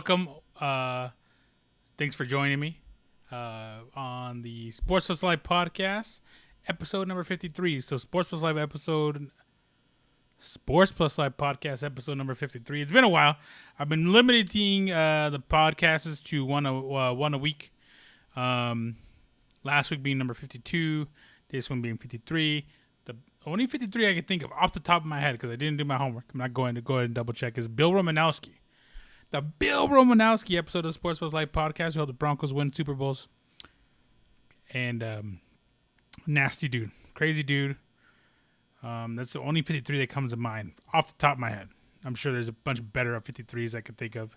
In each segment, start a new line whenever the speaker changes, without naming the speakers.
welcome. Thanks for joining me on the Sports Plus Life podcast, episode number 53. So Sports Plus Life podcast, episode number 53. It's been a while. I've been limiting the podcasts to one a week. Last week being number 52, this one being 53. The only 53 I can think of off the top of my head, because I didn't do my homework, I'm not going to go ahead and double check, is Bill Romanowski. The Bill Romanowski episode of the Sports Plus Life podcast. We hope the Broncos win Super Bowls. And nasty dude. Crazy dude. That's the only 53 that comes to mind off the top of my head. I'm sure there's a bunch of better 53s I could think of.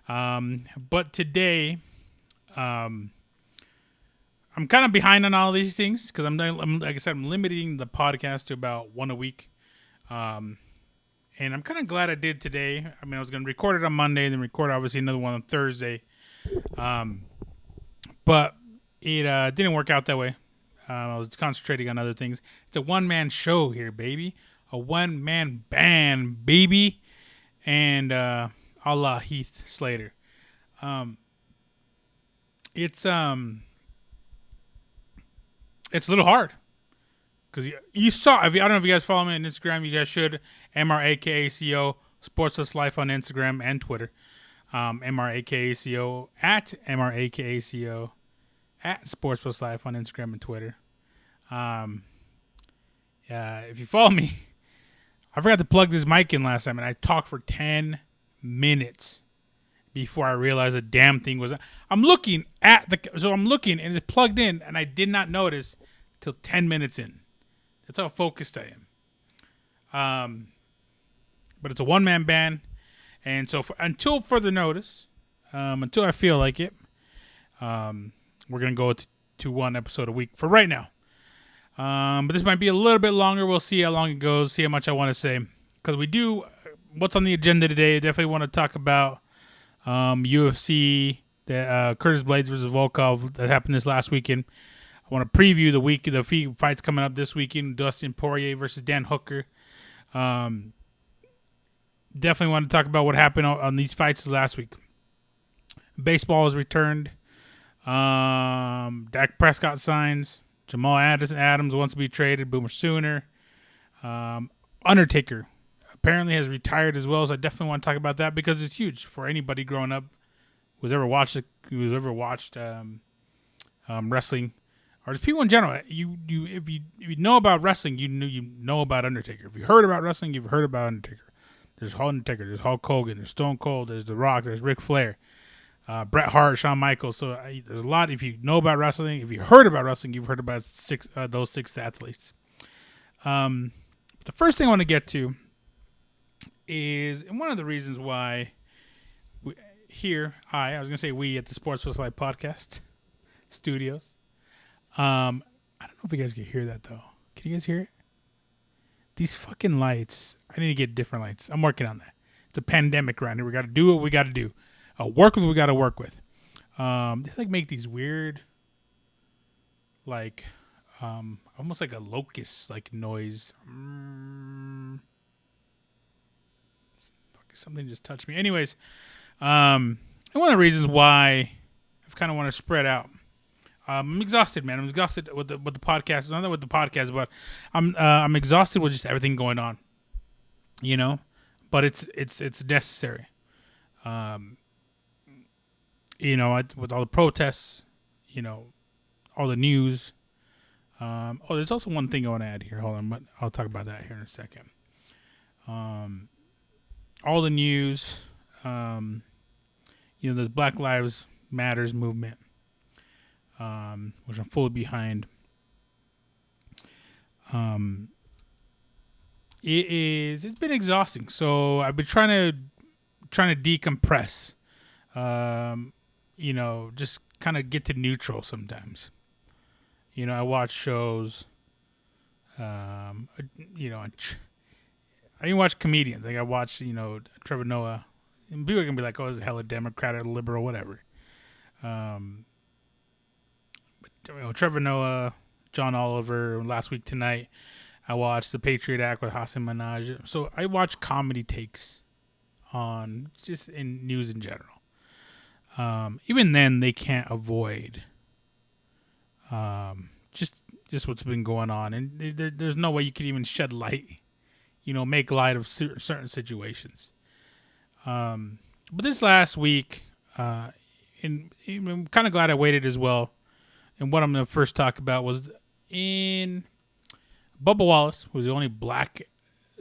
But today, I'm kind of behind on all these things because I'm like I said, I'm limiting the podcast to about one a week. And I'm kind of glad I did today. I mean, I was going to record it on Monday and then record obviously another one on Thursday. But it didn't work out that way. I was concentrating on other things. It's a one-man show here, baby. A one-man band, baby. And a la Heath Slater. It's a little hard. Because you saw, I don't know if you guys follow me on Instagram. You guys should. MRAKACO, Sports Plus Life on Instagram and Twitter. MRAKACO, at MRAKACO, at Sports Plus Life on Instagram and Twitter. If you follow me, I forgot to plug this mic in last time, and I talked for 10 minutes before I realized the damn thing was. I'm looking, and it's plugged in, and I did not notice till 10 minutes in. That's how focused I am. But it's a one-man band, and so until further notice, until I feel like it, we're going to go to one episode a week for right now. But this might be a little bit longer. We'll see how long it goes, see how much I want to say. Because we do, what's on the agenda today, I definitely want to talk about UFC, the Curtis Blades versus Volkov that happened this last weekend. I want to preview the fights coming up this weekend. Dustin Poirier versus Dan Hooker. Definitely want to talk about what happened on these fights last week. Baseball has returned. Dak Prescott signs. Jamal Adams wants to be traded. Boomer Sooner. Undertaker apparently has retired as well. So I definitely want to talk about that because it's huge for anybody growing up who's ever watched wrestling. Or just people in general, if you know about wrestling, you know about Undertaker. If you heard about wrestling, you've heard about Undertaker. There's Undertaker, there's Hulk Hogan, there's Stone Cold, there's The Rock, there's Ric Flair, Bret Hart, Shawn Michaels. So there's a lot. If you know about wrestling, if you heard about wrestling, you've heard about those six athletes. The first thing I want to get to is, and one of the reasons why we at the Sports Plus Life podcast studios. I don't know if you guys can hear that though. Can you guys hear it? These fucking lights. I need to get different lights. I'm working on that. It's a pandemic around here. We got to do what we got to do. Work with what we got to work with. They make these weird, almost like a locust noise. Something just touched me. Anyways, and one of the reasons why I kind of want to spread out. I'm exhausted, man. I'm exhausted with the podcast. Not with the podcast, but I'm exhausted with just everything going on. You know, but it's necessary. With all the protests, all the news. There's also one thing I want to add here. Hold on, but I'll talk about that here in a second. All the news. There's Black Lives Matters movement. Which I'm fully behind. It's been exhausting. So I've been trying to decompress. Just kind of get to neutral sometimes. I watch shows. I even watch comedians. Like I watch, Trevor Noah. And people are gonna be like, "Oh, this is hella Democrat or liberal, whatever." Trevor Noah, John Oliver. Last week tonight, I watched The Patriot Act with Hassan Minhaj. So I watch comedy takes on just in news in general. Even then, they can't avoid just what's been going on, and there's no way you could even shed light, make light of certain situations. But this last week, and I'm kind of glad I waited as well. And what I'm going to first talk about was in Bubba Wallace, who's the only black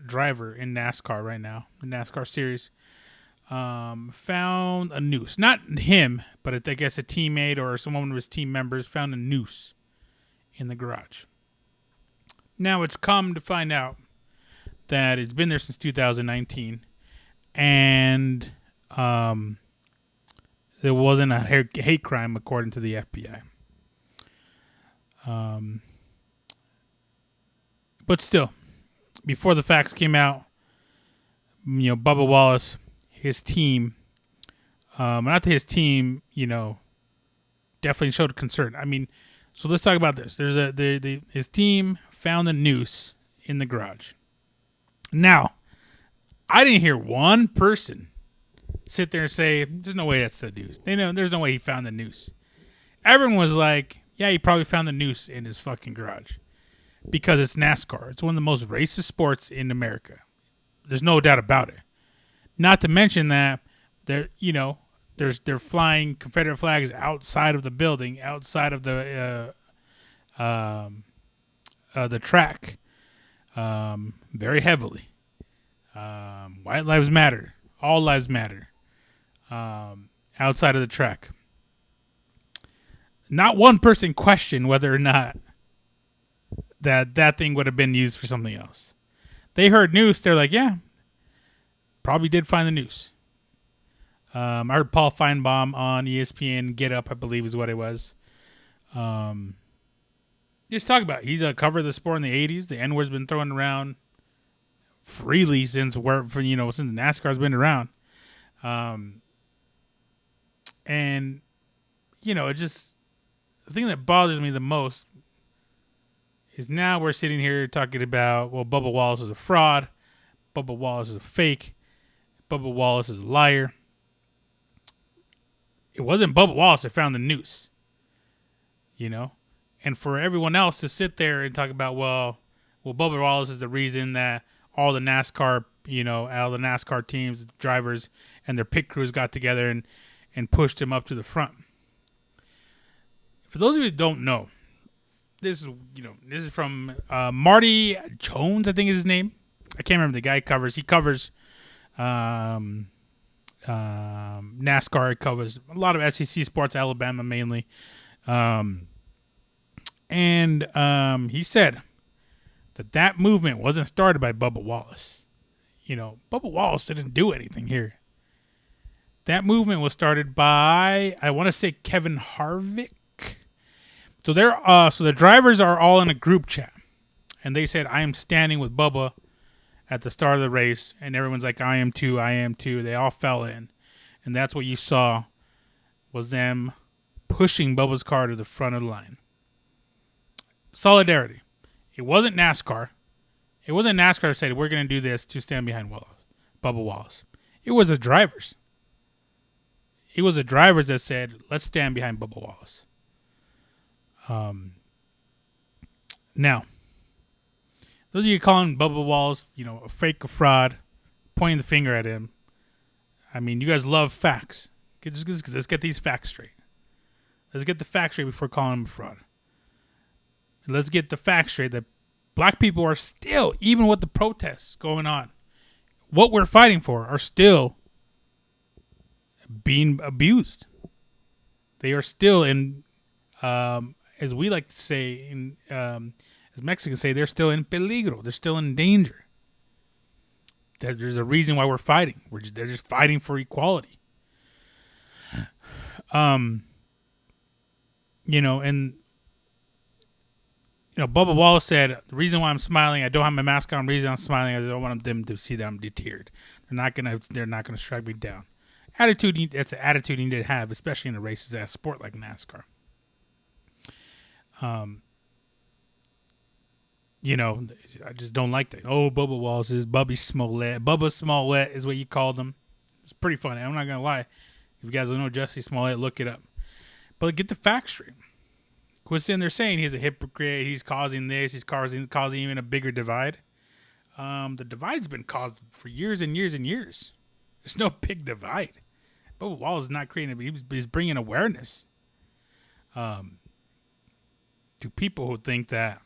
driver in NASCAR right now, the NASCAR series, found a noose. Not him, but I guess a teammate or someone of his team members found a noose in the garage. Now it's come to find out that it's been there since 2019, and there wasn't a hate crime according to the FBI. But still, before the facts came out, Bubba Wallace, his team, not his team, definitely showed concern. I mean, so let's talk about this. His team found a noose in the garage. Now, I didn't hear one person sit there and say, "There's no way that's the noose." There's no way he found the noose. Everyone was like, "Yeah, he probably found the noose in his fucking garage." Because it's NASCAR. It's one of the most racist sports in America. There's no doubt about it. Not to mention that they're flying Confederate flags outside of the building, outside of the track, very heavily. White lives matter. All lives matter. Outside of the track. Not one person questioned whether or not that thing would have been used for something else. They heard noose. They're like, yeah, probably did find the noose. I heard Paul Feinbaum on ESPN Get Up, I believe is what it was. Just talk about it. He's a cover of the sport in the 80s. The N-word's been thrown around freely since NASCAR's been around. And, it just, the thing that bothers me the most is now we're sitting here talking about, well, Bubba Wallace is a fraud. Bubba Wallace is a fake. Bubba Wallace is a liar. It wasn't Bubba Wallace that found the noose. And for everyone else to sit there and talk about, well, Bubba Wallace is the reason that all the NASCAR teams, drivers, and their pit crews got together and pushed him up to the front. For those of you who don't know, this is from Marty Jones, I think is his name. I can't remember the guy he covers NASCAR. He covers a lot of SEC sports, Alabama mainly. And he said that movement wasn't started by Bubba Wallace. Bubba Wallace didn't do anything here. That movement was started by, I want to say, Kevin Harvick. So the drivers are all in a group chat, and they said, "I am standing with Bubba at the start of the race," and everyone's like, "I am too, I am too." They all fell in, and that's what you saw was them pushing Bubba's car to the front of the line. Solidarity. It wasn't NASCAR. It wasn't NASCAR that said, "We're going to do this to stand behind Bubba Wallace." It was the drivers. It was the drivers that said, "Let's stand behind Bubba Wallace." Now, those of you calling Bubba Wallace, a fake, a fraud, pointing the finger at him. I mean, you guys love facts. Let's get these facts straight. Let's get the facts straight before calling him a fraud. And let's get the facts straight that black people are still, even with the protests going on, what we're fighting for are still being abused. They are still in, as we like to say, as Mexicans say, they're still in peligro. They're still in danger. There's a reason why we're fighting. They're just fighting for equality. Bubba Wallace said, "The reason why I'm smiling, I don't have my mask on. The reason I'm smiling, I don't want them to see that I'm deterred. They're not gonna strike me down." That's the attitude you need to have, especially in a racist ass sport like NASCAR. I just don't like that. Oh, Bubba Wallace is Bubby Smollett. Bubba Smollett is what you called him. It's pretty funny. I'm not gonna lie. If you guys don't know Jussie Smollett, look it up. But get the facts straight. Quit sitting there saying he's a hypocrite. He's causing this. He's causing even a bigger divide. The divide's been caused for years and years and years. There's no big divide. Bubba Wallace is not creating it. He's bringing awareness to people who think that,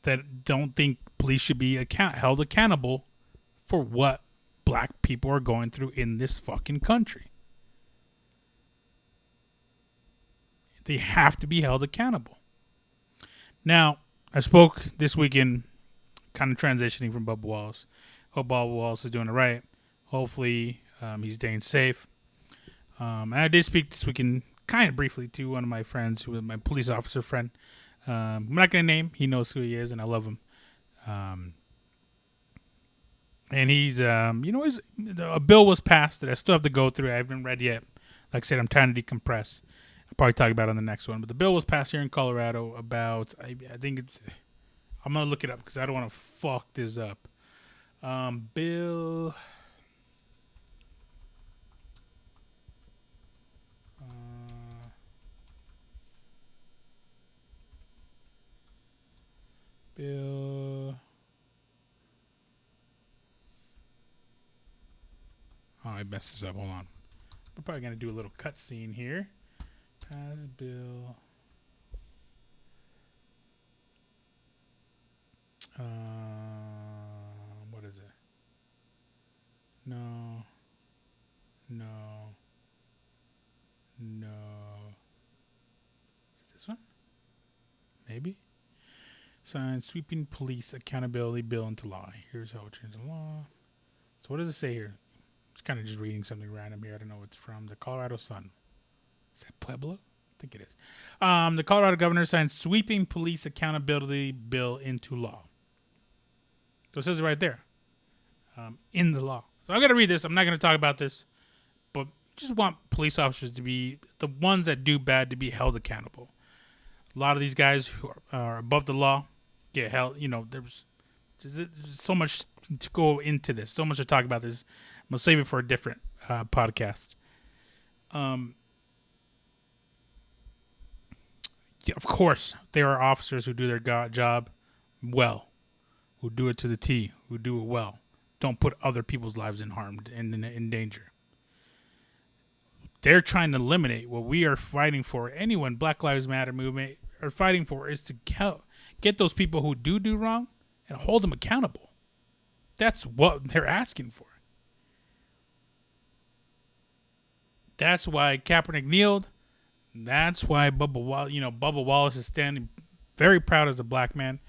that don't think police should be held accountable for what black people are going through in this fucking country. They have to be held accountable. Now, I spoke this weekend, kind of transitioning from Bubba Wallace. Hope Bubba Wallace is doing it right. Hopefully, he's staying safe. And I did speak this weekend kind of briefly to one of my friends, who was my police officer friend. I'm not going to name. He knows who he is, and I love him. And he's, a bill was passed that I still have to go through. I haven't read yet. Like I said, I'm trying to decompress. I'll probably talk about it on the next one. But the bill was passed here in Colorado about, I think it's, I'm going to look it up because I don't want to fuck this up. Bill. Oh, I messed this up. Hold on. We're probably going to do a little cutscene here. Pass bill. What is it? No. Is it this one? Maybe. Sign sweeping police accountability bill into law. Here's how it changes the law. So what does it say here? It's kind of just reading something random here. I don't know what it's from. The Colorado Sun. Is that Pueblo? I think it is. The Colorado governor signed sweeping police accountability bill into law. So it says it right there. In the law. So I'm going to read this. I'm not going to talk about this. But just want police officers to be, the ones that do bad, to be held accountable. A lot of these guys who are above the law get held. There's so much to go into this. So much to talk about this. I'm going to save it for a different podcast. Yeah, of course, there are officers who do their job well, who do it to the T, who do it well. Don't put other people's lives in harm and in danger. They're trying to eliminate what we are fighting for. Anyone, Black Lives Matter movement, are fighting for is to get those people who do wrong and hold them accountable. That's what they're asking for. That's why Kaepernick kneeled. That's why Bubba Wallace is standing very proud as a black man.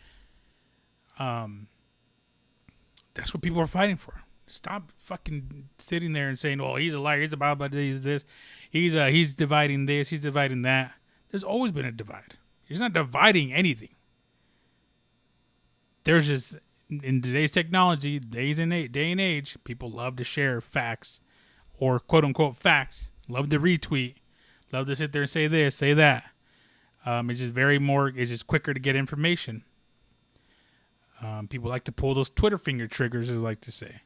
That's what people are fighting for. Stop fucking sitting there and saying, "Oh, he's a liar. He's a blah blah. He's this. He's dividing this. He's dividing that." There's always been a divide. He's not dividing anything. There's just, in today's technology, day and age, people love to share facts, or quote unquote facts. Love to retweet. Love to sit there and say this, say that. It's just quicker to get information. People like to pull those Twitter finger triggers, as I like to say.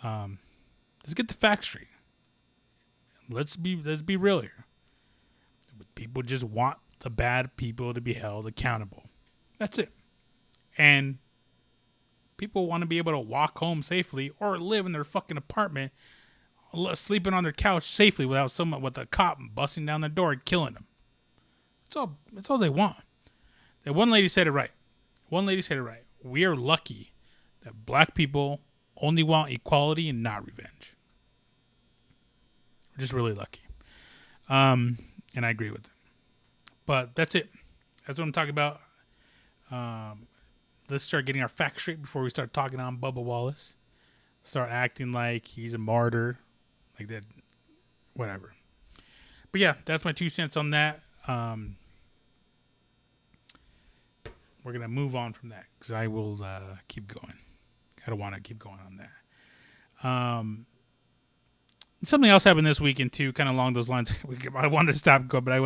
Let's get the facts straight. Let's be real here. People just want the bad people to be held accountable. That's it. And people want to be able to walk home safely or live in their fucking apartment, sleeping on their couch safely without with a cop busting down the door and killing them. That's all they want. And one lady said it right. We are lucky that black people only want equality and not revenge. We're just really lucky. And I agree with them. But that's it. That's what I'm talking about. Let's start getting our facts straight before we start talking on Bubba Wallace. Start acting like he's a martyr. Like that. Whatever. But yeah, that's my 2 cents on that. We're going to move on from that because I will keep going. I don't want to keep going on that. Something else happened this weekend too, kind of along those lines. I wanted to stop going, but I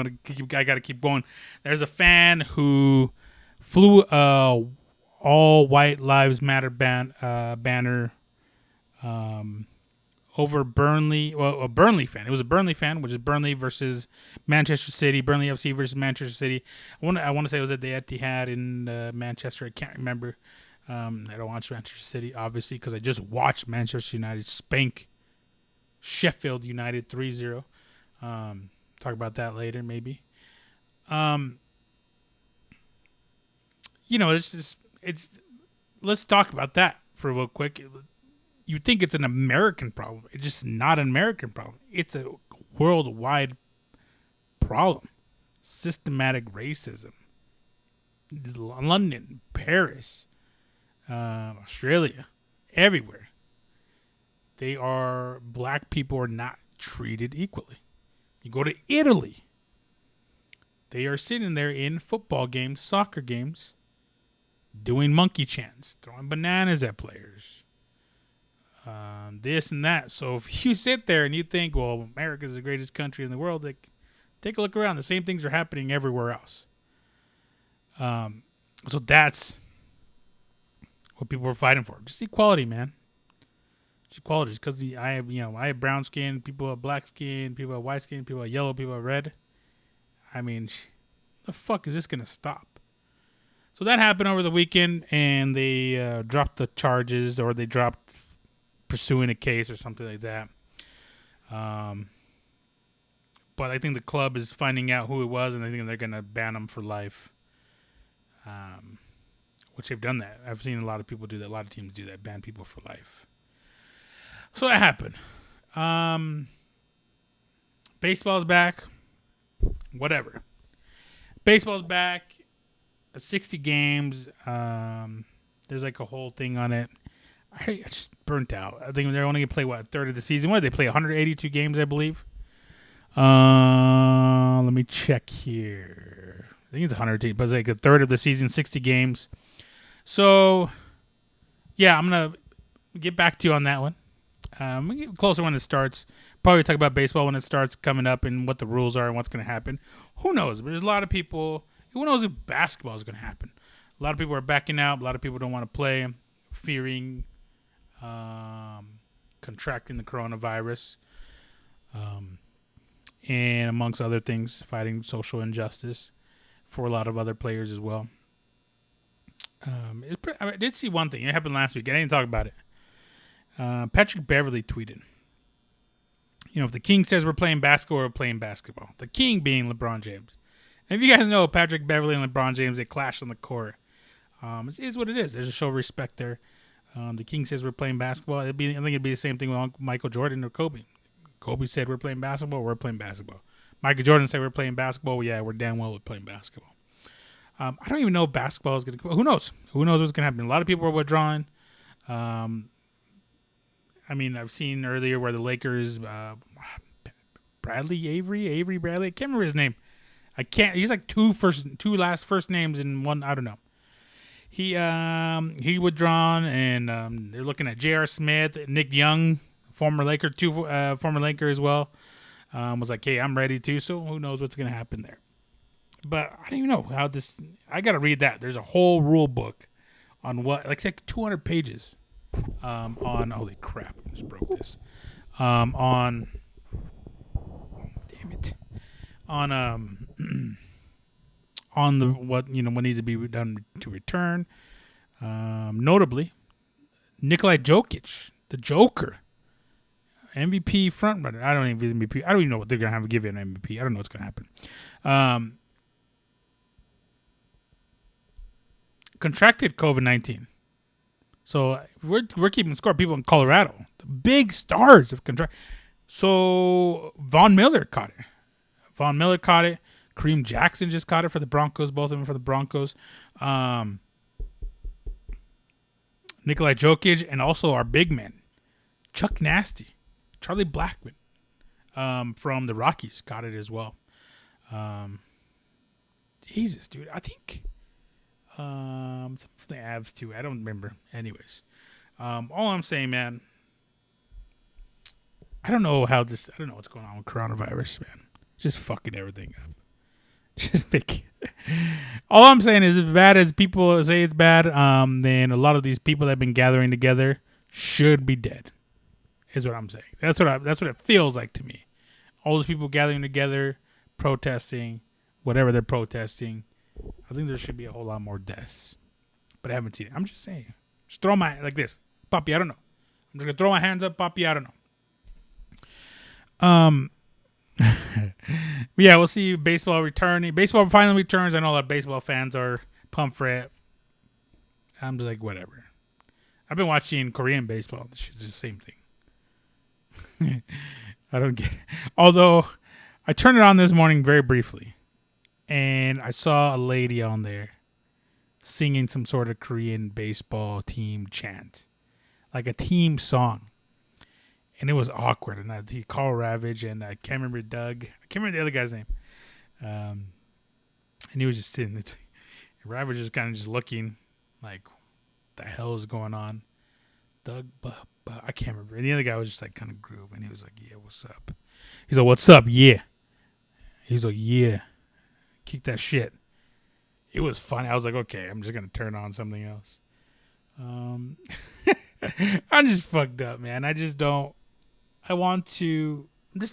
got to keep going. There's a fan who flew all White Lives Matter banner over Burnley. Well, a Burnley fan. It was a Burnley fan, which is Burnley versus Manchester City. Burnley FC versus Manchester City. I want to say it was at the Etihad in Manchester. I can't remember. I don't watch Manchester City, obviously, because I just watched Manchester United spank Sheffield United 3-0. Talk about that later, maybe. It's let's talk about that for real quick. You think it's an American problem. It's just not an American problem. It's a worldwide problem. Systematic racism. London, Paris, Australia, everywhere. Black people are not treated equally. You go to Italy. They are sitting there in football games, soccer games, doing monkey chants, throwing bananas at players. This and that. So if you sit there and you think, well, America's the greatest country in the world, like, take a look around. The same things are happening everywhere else. So that's what people are fighting for. Just equality, man. Just equality. Because I have brown skin, people have black skin, people have white skin, people have yellow, people have red. I mean, the fuck is this going to stop? So that happened over the weekend, and they dropped the charges, or they dropped pursuing a case or something like that. But I think the club is finding out who it was, and I think they're going to ban them for life. Which they've done that. I've seen a lot of people do that. A lot of teams do that, ban people for life. So that happened. Baseball's back. Whatever. Baseball's back. 60 games. There's like a whole thing on it. I just burnt out. I think they're only going to play, a third of the season. What did they play? 182 games, I believe. Let me check here. I think it's 100, but it's like a third of the season, 60 games. So, yeah, I'm going to get back to you on that one. We'll get closer when it starts. Probably talk about baseball when it starts coming up and what the rules are and what's going to happen. Who knows? But there's a lot of people. Who knows if basketball is going to happen? A lot of people are backing out. A lot of people don't want to play, fearing contracting the coronavirus. And amongst other things, fighting social injustice for a lot of other players as well. I did see one thing. It happened last week. I didn't talk about it. Patrick Beverley tweeted, if the King says we're playing basketball, we're playing basketball. The King being LeBron James. And if you guys know Patrick Beverley and LeBron James, they clash on the court. It is what it is. There's a show of respect there. The King says we're playing basketball. I think it'd be the same thing with Michael Jordan or Kobe. Kobe said we're playing basketball, we're playing basketball. Michael Jordan said we're playing basketball. Yeah, we're damn well playing basketball. I don't even know if basketball is going to. Who knows? Who knows what's going to happen? A lot of people are withdrawing. I've seen earlier where the Lakers, Avery Bradley. I can't remember his name. He's like two last first names in one. I don't know. He withdrawn, and they're looking at J.R. Smith, Nick Young, former Laker, former Laker as well. Was like, hey, I'm ready too. So who knows what's going to happen there? But I don't even know how this. I got to read that. There's a whole rule book on what, like 200 pages. On holy crap, I just broke this. On damn it. On the what needs to be done to return. Notably, Nikola Jokic, the Joker, MVP frontrunner. I don't even know what they're gonna have to give an MVP. I don't know what's gonna happen. Contracted COVID-19. So we're keeping score. People in Colorado, the big stars of contract. So Von Miller caught it. Kareem Jackson just caught it for the Broncos. Both of them for the Broncos. Nikola Jokic, and also our big man, Chuck Nasty, Charlie Blackmon, from the Rockies caught it as well. Jesus, dude, I think some from the Avs too. I don't remember. Anyways, all I'm saying, man, I don't know what's going on with coronavirus, man. Just fucking everything up. Just make. All I'm saying is, as bad as people say it's bad, then a lot of these people that have been gathering together should be dead. is what I'm saying. That's what it feels like to me. All those people gathering together, protesting, whatever they're protesting. I think there should be a whole lot more deaths. But I haven't seen it. I'm just saying. Just throw my, like this. Papi, I don't know. I'm just going to throw my hands up. Papi, I don't know. Yeah, we'll see baseball returning. Baseball finally returns. I know a lot of baseball fans are pumped for it. I'm just like, whatever. I've been watching Korean baseball. It's the same thing. I don't get it. Although, I turned it on this morning very briefly. And I saw a lady on there singing some sort of Korean baseball team chant. Like a team song. And it was awkward. And he called Ravage, and I can't remember Doug. I can't remember the other guy's name. And he was just sitting there. Ravage was kind of just looking like, what the hell is going on? Doug, I can't remember. And the other guy was just like kind of grooving. He was like, yeah, what's up? He's like, what's up? Yeah. He's like, yeah. Kick that shit. It was funny. I was like, okay, I'm just going to turn on something else. I'm just fucked up, man. I'm just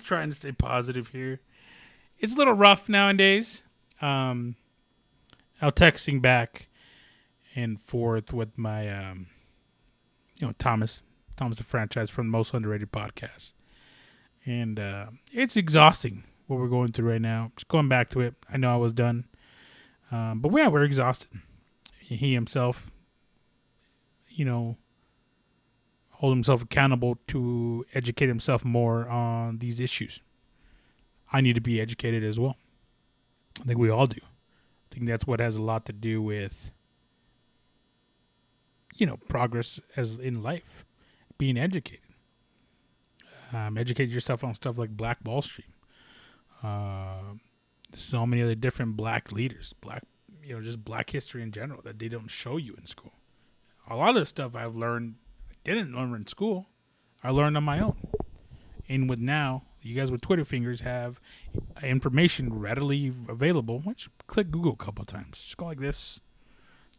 trying to stay positive here. It's a little rough nowadays. I was texting back and forth with my, Thomas the franchise from the Most Underrated Podcast. And it's exhausting what we're going through right now. Just going back to it. I know I was done. But yeah, we're exhausted. He himself, hold himself accountable to educate himself more on these issues. I need to be educated as well. I think we all do. I think that's what has a lot to do with, progress as in life. Being educated. Educate yourself on stuff like Black Wall Street. So many other different black leaders. Just black history in general that they don't show you in school. A lot of the stuff I've learned, I didn't learn in school. I learned on my own. And with now, you guys with Twitter fingers have information readily available. Why don't you click Google a couple of times? Just go like this.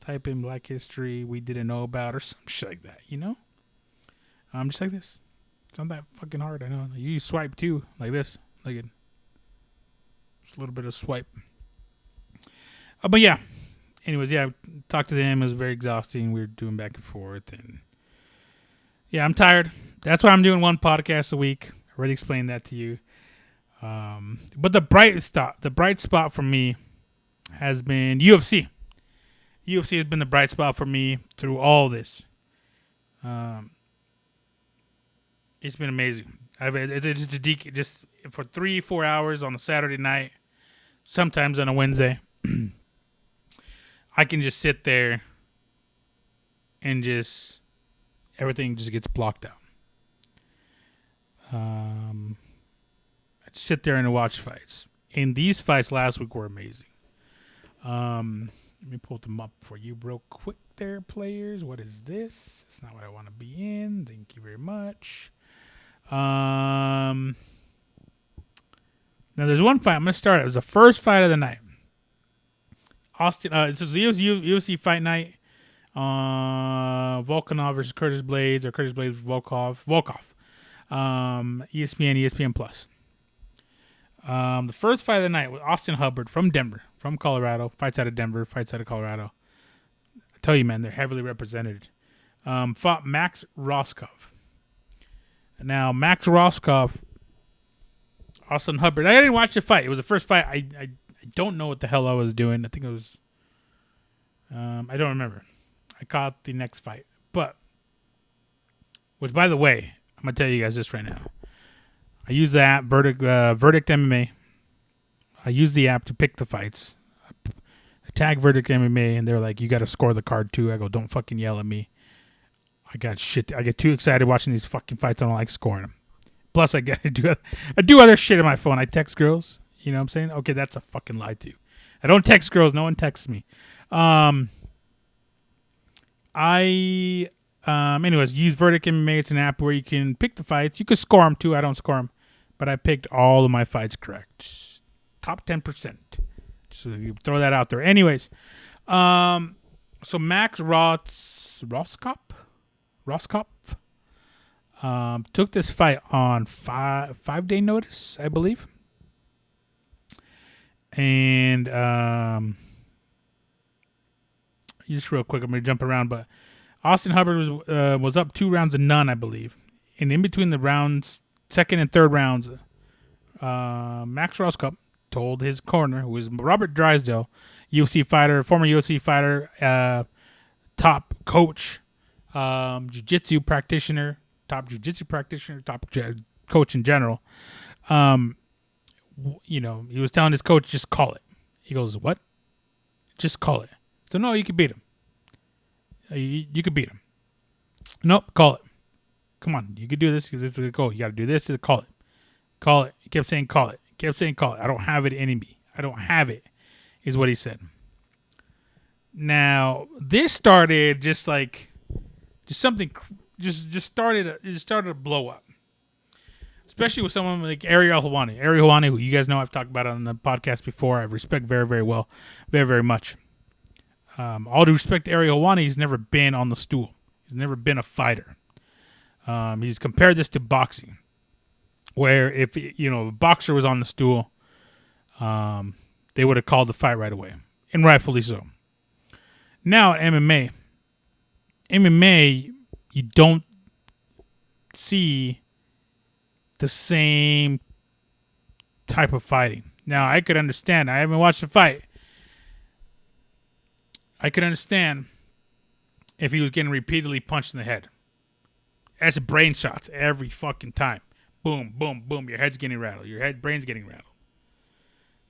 Type in Black History we didn't know about or some shit like that, just like this. It's not that fucking hard, I know. You swipe too, like this. Like it. Just a little bit of swipe. But yeah. Anyways, yeah, talked to them. It was very exhausting. We were doing back and forth. And yeah, I'm tired. That's why I'm doing one podcast a week. I already explained that to you. But the bright spot for me has been UFC. UFC has been the bright spot for me through all this. It's been amazing. It's just for 3-4 hours on a Saturday night, sometimes on a Wednesday. I can just sit there and everything just gets blocked out. I just sit there and watch fights. And these fights last week were amazing. Let me pull them up for you real quick there, players. What is this? It's not what I want to be in. Thank you very much. Now there's one fight. I'm going to start. It was the first fight of the night. This is the UFC fight night. Volkanov versus Curtis Blades, or Curtis Blades Volkov. ESPN Plus. The first fight of the night was Austin Hubbard from Denver, from Colorado. Fights out of Denver, fights out of Colorado. I tell you, man, they're heavily represented. Fought Max Roskov. Now, Max Roskov, Austin Hubbard. I didn't watch the fight. It was the first fight. I don't know what the hell I was doing. I think it was... I don't remember. I caught the next fight. Which, by the way, I'm going to tell you guys this right now. I use the app, Verdict MMA. I use the app to pick the fights. I tag Verdict MMA, and they're like, you got to score the card too. I go, don't fucking yell at me. I get too excited watching these fucking fights. I don't like scoring them. Plus, I do other shit on my phone. I text girls. You know what I'm saying? Okay, that's a fucking lie too. I don't text girls. No one texts me. Anyways, use Verdict MMA. It's an app where you can pick the fights. You can score them too. I don't score them, but I picked all of my fights correct. Top 10%. So you throw that out there. Anyways, so Max Roskop took this fight on 5-day notice, I believe. And just real quick, I'm going to jump around, but Austin Hubbard was up 2-0, I believe. And in between the rounds, second and third rounds, Max Roscup told his corner, who is Robert Drysdale, UFC fighter, former UFC fighter, top coach, jiu-jitsu practitioner, top coach in general. He was telling his coach, just call it. He goes, what? Just call it. So, no, you could beat him. You could beat him. Nope, call it. Come on, you could do this. This is the goal. You got to do this. Call it. Call it. He kept saying, call it. He kept saying, call it. I don't have it in me. I don't have it, is what he said. Now, this started just started to blow up. Especially with someone like Ariel Helwani. Ariel Helwani, who you guys know I've talked about on the podcast before. I respect very, very well. Very, very much. All due respect to Ariel Helwani, he's never been on the stool. He's never been a fighter. He's compared this to boxing, where if a boxer was on the stool, they would have called the fight right away, and rightfully so. Now MMA, you don't see the same type of fighting. Now I could understand. I haven't watched the fight. I could understand if he was getting repeatedly punched in the head. That's brain shots every fucking time. Boom, boom, boom. Your head's getting rattled. Brain's getting rattled.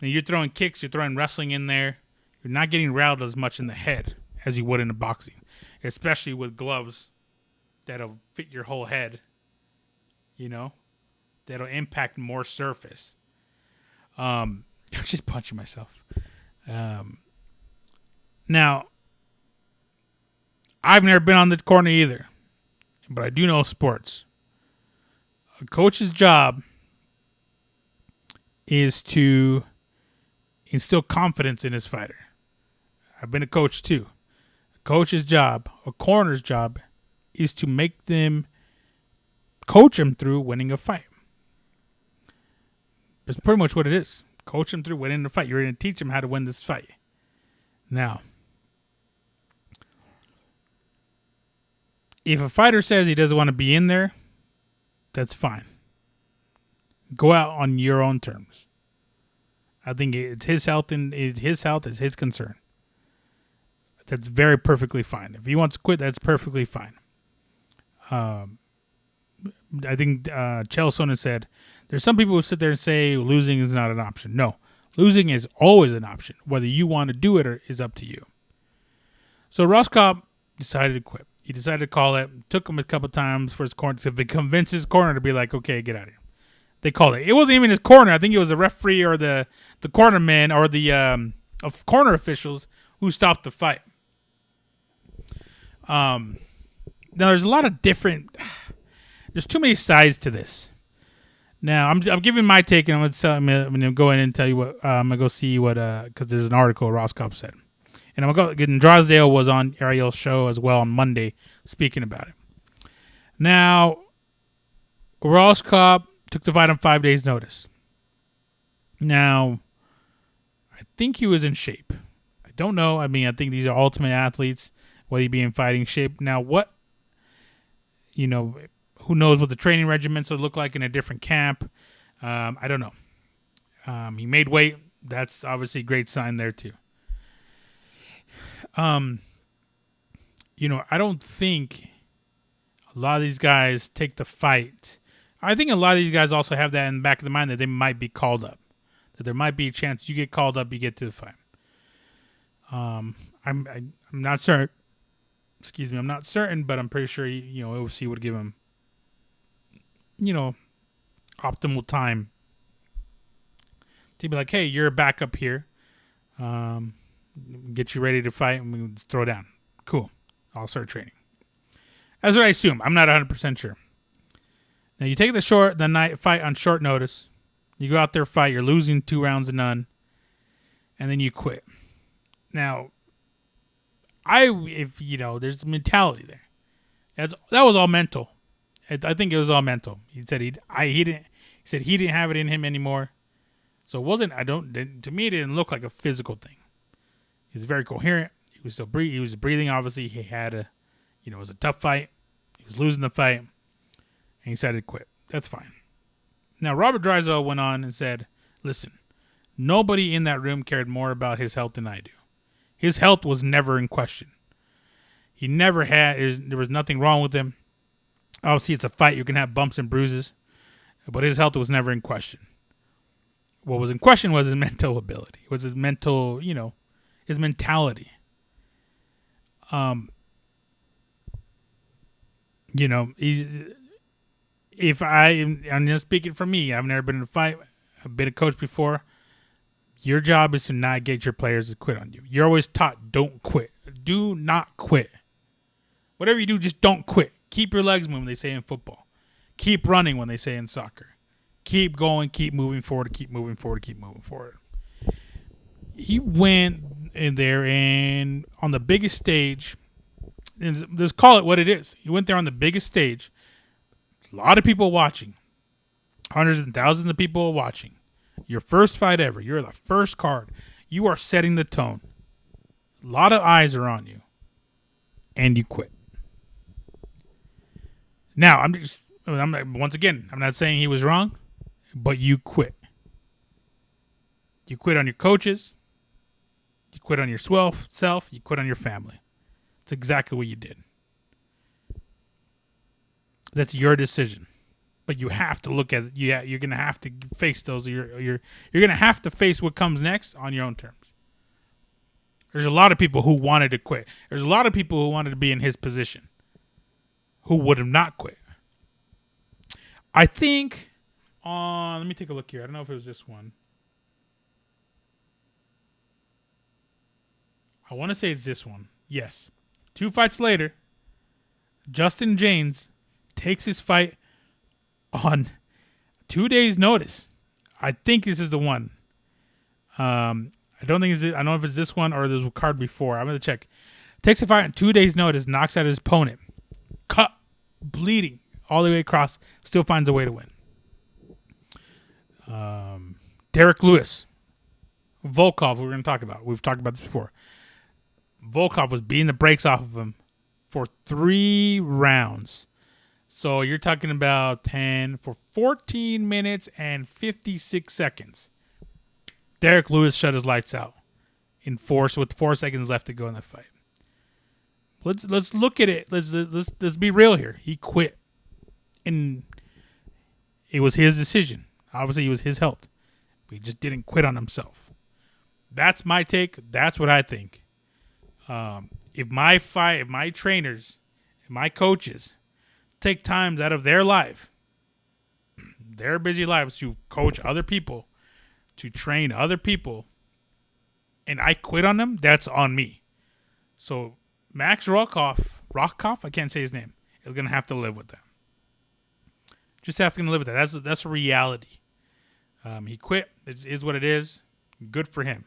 Now you're throwing kicks. You're throwing wrestling in there. You're not getting rattled as much in the head as you would in the boxing, especially with gloves that'll fit your whole head. That'll impact more surface. I'm just punching myself. Now, I've never been on the corner either, but I do know sports. A coach's job is to instill confidence in his fighter. I've been a coach too. A coach's job, a corner's job, is to make them coach him through winning a fight. That's pretty much what it is. Coach him through winning the fight. You're going to teach him how to win this fight. Now, if a fighter says he doesn't want to be in there, that's fine. Go out on your own terms. I think it's his health, and his health is his concern. That's very perfectly fine. If he wants to quit, that's perfectly fine. I think Chael Sonnen said, there's some people who sit there and say losing is not an option. No, losing is always an option. Whether you want to do it is up to you. So Roscoe decided to quit. He decided to call it. Took him a couple times for his corner to convince his corner to be like, okay, get out of here. They called it. It wasn't even his corner. I think it was a referee or the cornerman or the corner officials who stopped the fight. Now, there's a lot of different... There's too many sides to this. Now, I'm giving my take, and I'm going to go in and tell you what... I'm going to go see what... Because there's an article Roscoe said. And I'm going to go... Drysdale was on Ariel's show as well on Monday speaking about it. Now, Roscoe took the fight on 5 days' notice. Now, I think he was in shape. I don't know. I mean, I think these are ultimate athletes. Whether he be in fighting shape. Now, what... who knows what the training regimens would look like in a different camp. I don't know. He made weight. That's obviously a great sign there, too. I don't think a lot of these guys take the fight. I think a lot of these guys also have that in the back of the mind that they might be called up. That there might be a chance you get called up, you get to the fight. I'm not certain. Excuse me, I'm not certain, but I'm pretty sure UFC would give him optimal time to be like, hey, you're a backup here. Get you ready to fight and we can throw down. Cool. I'll start training. That's what I assume. I'm not 100% sure. Now you take the night fight on short notice. You go out there, fight. You're losing 2-0, and then you quit. Now, there's mentality there. That was all mental. I think it was all mental. He said he didn't have it in him anymore. So it wasn't. To me, it didn't look like a physical thing. He was very coherent. He was still He was breathing. Obviously, he had it was a tough fight. He was losing the fight, and he decided to quit. That's fine. Now, Robert Drysdale went on and said, "Listen, nobody in that room cared more about his health than I do. His health was never in question. He never had. There was nothing wrong with him. Obviously, it's a fight. You can have bumps and bruises, but his health was never in question. What was in question was his mental ability. Was his mental, his mentality. I'm just speaking for me. I've never been in a fight. I've been a coach before. Your job is to not get your players to quit on you. You're always taught, don't quit. Do not quit. Whatever you do, just don't quit. Keep your legs moving, they say in football. Keep running, when they say in soccer. Keep going, keep moving forward, keep moving forward, keep moving forward. He went in there and on the biggest stage, and let's call it what it is. He went there on the biggest stage. A lot of people watching. Hundreds and thousands of people watching. Your first fight ever. You're the first card. You are setting the tone. A lot of eyes are on you. And you quit. Now, once again, I'm not saying he was wrong, but you quit. You quit on your coaches. You quit on your self. You quit on your family. It's exactly what you did. That's your decision. But you have to look at it. Yeah, you're going to have to face those. You're going to have to face what comes next on your own terms. There's a lot of people who wanted to quit. There's a lot of people who wanted to be in his position who would have not quit. I think let me take a look here. I don't know if it was this one. I want to say it's this one. Yes. 2 fights later, Justin James takes his fight on 2 days' notice. I think this is the one. I don't know if it's this one or there's a card before. I'm going to check. Takes a fight on 2 days' notice, knocks out his opponent. Cut, bleeding all the way across, still finds a way to win. Derek Lewis. Volkov, we're going to talk about. We've talked about this before. Volkov was beating the brakes off of him for 3 rounds. So you're talking about 10 for 14 minutes and 56 seconds. Derek Lewis shut his lights out with 4 seconds left to go in the fight. Let's look at it. Let's be real here. He quit, and it was his decision. Obviously, it was his health. But he just didn't quit on himself. That's my take. That's what I think. If my trainers, if my coaches take times out of their life, their busy lives to coach other people, to train other people, and I quit on them, that's on me. So Max Rockhoff, I can't say his name, is going to have to live with that. Just have to live with that. That's a reality. He quit. It is what it is. Good for him.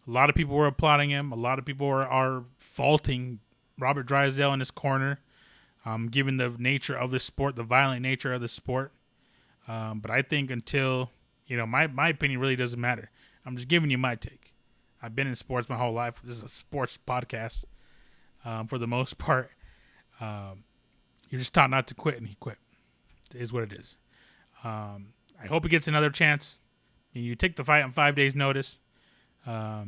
A lot of people were applauding him. A lot of people are faulting Robert Drysdale in his corner, given the nature of the sport, the violent nature of the sport. But I think until, my opinion really doesn't matter. I'm just giving you my take. I've been in sports my whole life. This is a sports podcast for the most part. You're just taught not to quit, and he quit. It is what it is. I hope he gets another chance. You take the fight on 5 days' notice. But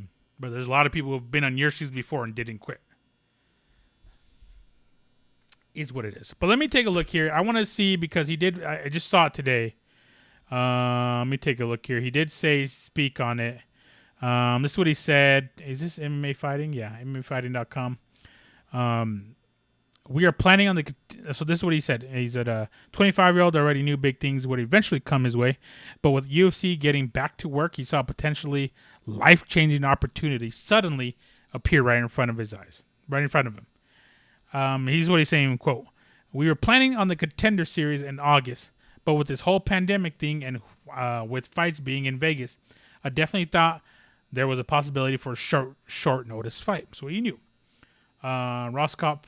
there's a lot of people who have been on your shoes before and didn't quit. Is what it is. But let me take a look here. I want to see, because he did. I just saw it today. Let me take a look here. He did speak on it. This is what he said. Is this MMA Fighting? Yeah, MMAfighting.com. We are planning on so this is what he said. He said, 25-year-old already knew big things would eventually come his way. But with UFC getting back to work, he saw potentially life-changing opportunity suddenly appear right in front of his eyes. Right in front of him. Here's what he's saying, quote, "We were planning on the Contender Series in August, but with this whole pandemic thing and with fights being in Vegas, I definitely thought there was a possibility for a short notice fight." So he knew. Roskopf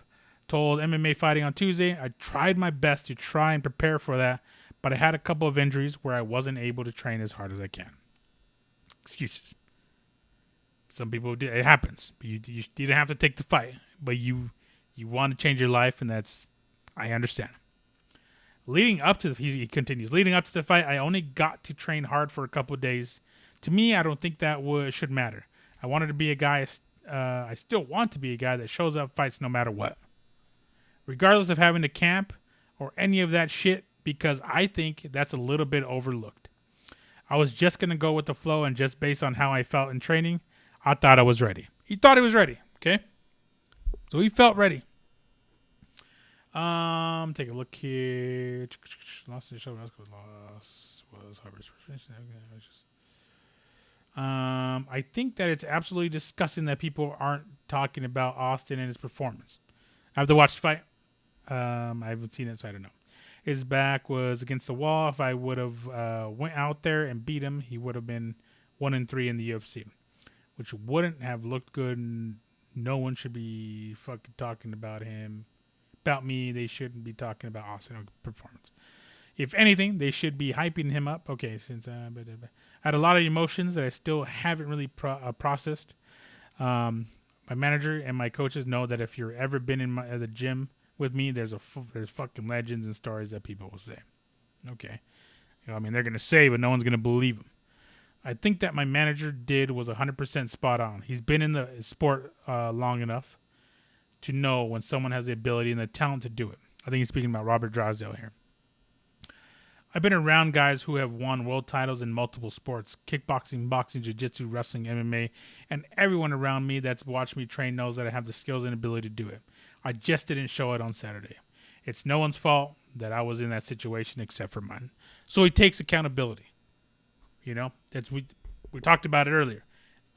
told MMA fighting on Tuesday. I tried my best to try and prepare for that, but I had a couple of injuries where I wasn't able to train as hard as I can. Excuses. Some people do. It happens. You didn't have to take the fight, but you want to change your life, and I understand. Leading up to he continues. Leading up to the fight, I only got to train hard for a couple of days. To me, I don't think that should matter. I wanted to be a guy. I still want to be a guy that shows up, fights no matter what, regardless of having to camp or any of that shit. Because I think that's a little bit overlooked. I was just gonna go with the flow, and just based on how I felt in training, I thought I was ready. He thought he was ready. Okay, so he felt ready. Take a look here. Lost in the show. Loss was Harvard's first. I think that it's absolutely disgusting that people aren't talking about Austin and his performance. I have to watch the fight. I haven't seen it, so I don't know. His back was against the wall. If I would have went out there and beat him, he would have been 1-3 in the UFC, which wouldn't have looked good. And no one should be fucking talking about him. About me, they shouldn't be talking about Austin's performance. If anything, they should be hyping him up. Okay, since I had a lot of emotions that I still haven't really processed. My manager and my coaches know that if you've ever been in the gym with me, there's fucking legends and stories that people will say. Okay, they're gonna say, but no one's gonna believe them. I think that my manager did was 100% spot on. He's been in the sport long enough to know when someone has the ability and the talent to do it. I think he's speaking about Robert Drysdale here. I've been around guys who have won world titles in multiple sports: kickboxing, boxing, jiu-jitsu, wrestling, MMA, and everyone around me that's watched me train knows that I have the skills and ability to do it. I just didn't show it on Saturday. It's no one's fault that I was in that situation except for mine. So he takes accountability. That's we talked about it earlier.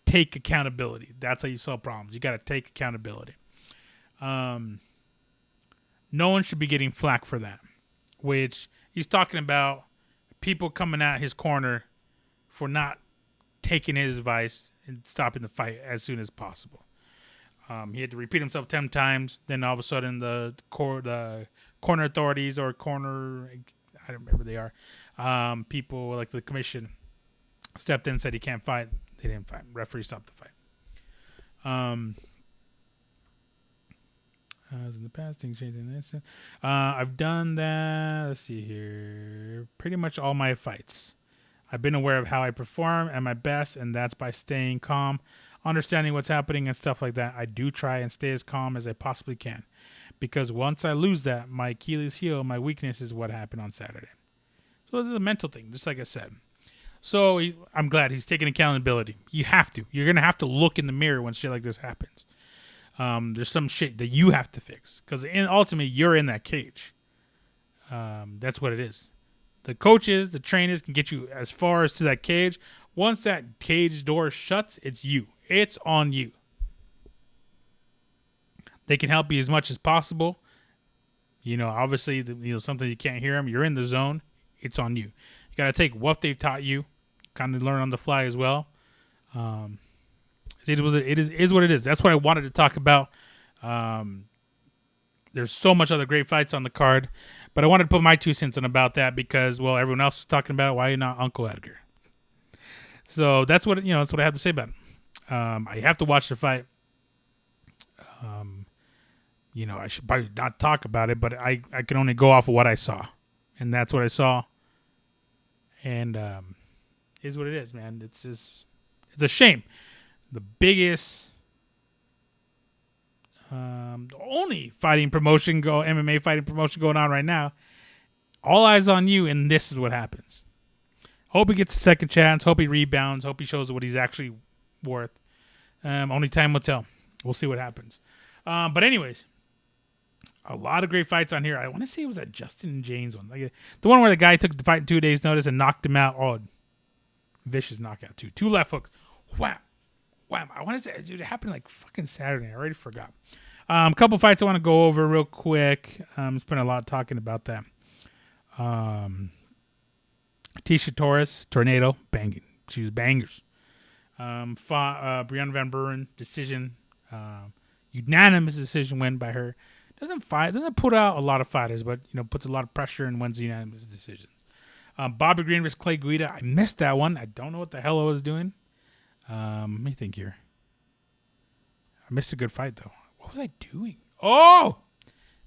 Take accountability. That's how you solve problems. You got to take accountability. No one should be getting flack for that, which he's talking about people coming at his corner for not taking his advice and stopping the fight as soon as possible. He had to repeat himself 10 times. Then all of a sudden the corner authorities or corner, I don't remember they are, people like the commission stepped in and said he can't fight. They didn't fight. Referee stopped the fight. As in the past, things changed in this. I've done that. Let's see here. Pretty much all my fights. I've been aware of how I perform at my best, and that's by staying calm, understanding what's happening and stuff like that. I do try and stay as calm as I possibly can, because once I lose that, my Achilles heel, my weakness is what happened on Saturday. So this is a mental thing, just like I said. So I'm glad he's taking accountability. You have to. You're going to have to look in the mirror when shit like this happens. There's some shit that you have to fix, because ultimately you're in that cage. That's what it is. The coaches, the trainers can get you as far as to that cage. Once that cage door shuts, it's you. It's on you. They can help you as much as possible. Obviously, something you can't hear them. You're in the zone. It's on you. You got to take what they've taught you, kind of learn on the fly as well. It is what it is. That's what I wanted to talk about. There's so much other great fights on the card, but I wanted to put my 2 cents in about that because, well, everyone else is talking about it. Why not Uncle Edgar? So that's what that's what I have to say about it. I have to watch the fight. I should probably not talk about it, but I can only go off of what I saw, and that's what I saw. And is what it is, man. It's a shame. The biggest, the only MMA fighting promotion going on right now. All eyes on you, and this is what happens. Hope he gets a second chance. Hope he rebounds. Hope he shows what he's actually worth. Only time will tell. We'll see what happens. But anyways, a lot of great fights on here. I want to say it was that Justin James one, like the one where the guy took the fight in 2 days' notice and knocked him out. Oh, vicious knockout too. 2 left hooks. Wham. Wham. I want to say, dude, it happened like fucking Saturday. I already forgot. A couple fights I want to go over real quick. Spent a lot talking about that. Tisha Torres, Tornado, banging. She was bangers. Brianna Van Buren, decision. Unanimous decision win by her. Doesn't put out a lot of fighters, but puts a lot of pressure and wins unanimous decisions. Bobby Green versus Clay Guida. I missed that one. I don't know what the hell I was doing. Let me think here. I missed a good fight though. What was I doing? Oh,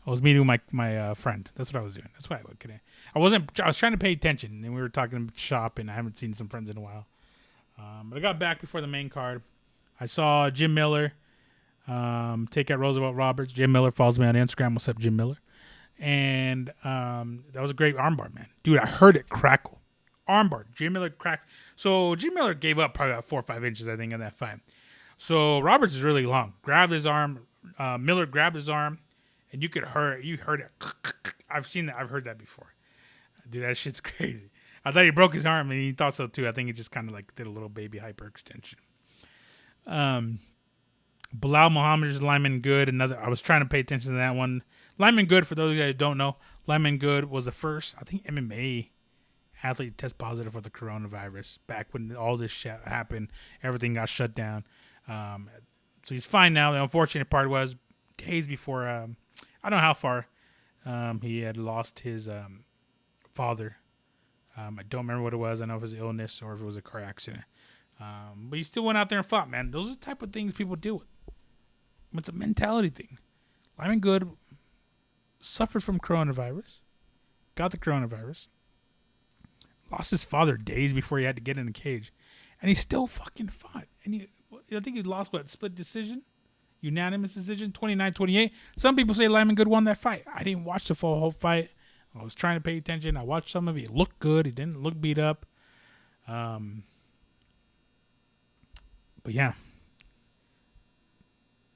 I was meeting with my friend. That's what I was doing. That's why I wasn't. I was trying to pay attention, and we were talking shop, and I haven't seen some friends in a while. But I got back before the main card. I saw Jim Miller take out Roosevelt Roberts. Jim Miller follows me on Instagram. What's up, Jim Miller? And that was a great armbar, man. Dude, I heard it crackle. Armbar. Jim Miller cracked. So Jim Miller gave up probably about 4 or 5 inches, I think, in that fight. So Roberts is really long. Grabbed his arm. Miller grabbed his arm, and you heard it. I've seen that. I've heard that before. Dude, that shit's crazy. I thought he broke his arm, and he thought so too. I think he just kind of like did a little baby hyperextension. Bilal Muhammad is Lyman Good. I was trying to pay attention to that one. Lyman Good, for those of you guys who don't know, Lyman Good was the first, I think, MMA athlete to test positive for the coronavirus back when all this shit happened. Everything got shut down. So he's fine now. The unfortunate part was days before, I don't know how far he had lost his father. I don't remember what it was. I don't know if it was illness or if it was a car accident. But he still went out there and fought, man. Those are the type of things people deal with. It's a mentality thing. Lyman Good suffered from coronavirus, got the coronavirus, lost his father days before he had to get in the cage, and he still fucking fought. And I think he lost, split decision? Unanimous decision, 29-28. Some people say Lyman Good won that fight. I didn't watch the whole fight. I was trying to pay attention. I watched some of it. It looked good. He didn't look beat up. But yeah.